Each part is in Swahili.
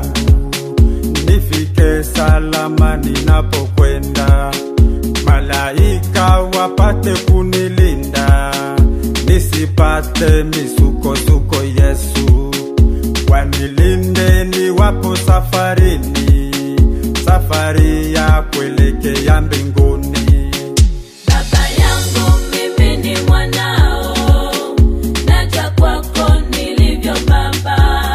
yangu, nifike salama ninapokwenda. Malaika wapate kunilinda, nisipate misukosuko. Yesu wanilinde niwapo safarini, safari ya kuelekea mbinguni. Baba yangu mimi ni mwanao, naja kwako nilivyo Baba.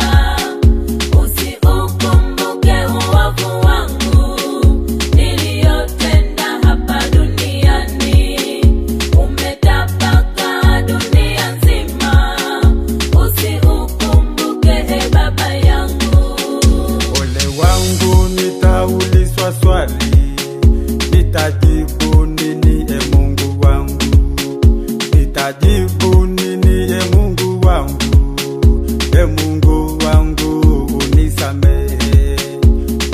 Usiukumbuke uovu wangu niliyotenda hapa duniani. Umetapakaa dunia nzima, usiukumbuke Baba yangu. Ole wangu nitaulizwa swali, nitajibu nini Mungu wangu? Nitajibu nini Mungu wangu? Mungu wangu unisamehe.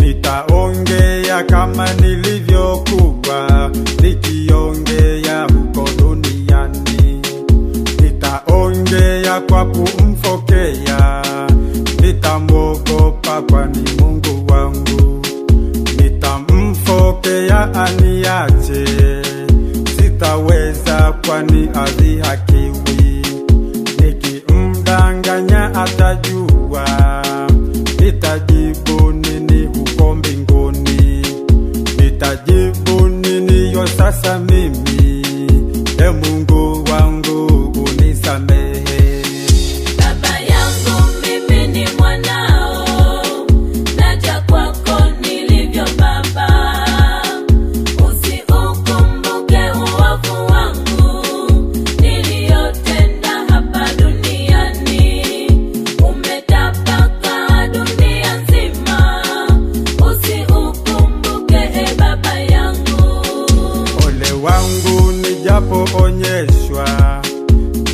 Nitaongea kama nilivyokuwa nikiongea huko duniani. Nitaongea kwa kumfokea, nitamwogopa kwani Mungu wangu. Nitamfokea aniache, sitaweza kwani adhihakiwi. Nikimdanganya atajua, nitajibu nini huko mbinguni? Nitajibu nini yo sasa mimi? Mungu wangu unisamehe. Baba yangu mimi ni mwanao, naja kwako nilivyo Baba. Usiukumbuke uovu wangu niliyotenda hapa duniani. Umetapakaa dunia nzima, usiukumbuke Baba yangu. Ole wangu nijapoonyeshwa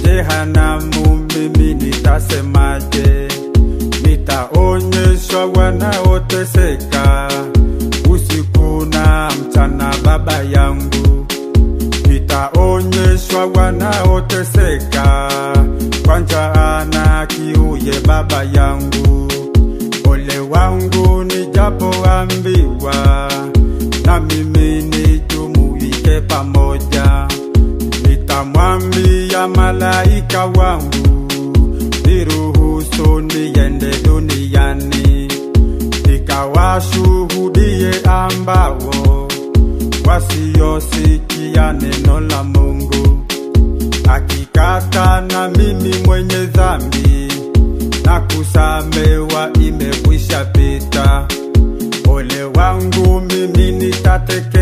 jehanamu, mimi nitasemaje? Nitaonyeshwa wanaoteseka usiku na mchana Baba yangu. Nitaonyeshwa wanaoteseka kwa njaa na kiu Baba yangu. Ole wangu nijapoambiwa na mimi nijumuike pamoja. Nitamwambia malaika wangu, niruhusu niende duniani, nikawashuhudie ambao wasiosikia neno la Mungu. Akikata na mimi mwenye dhambi, na kusamewa imekwisha pita. Ole wangu mimi nitateke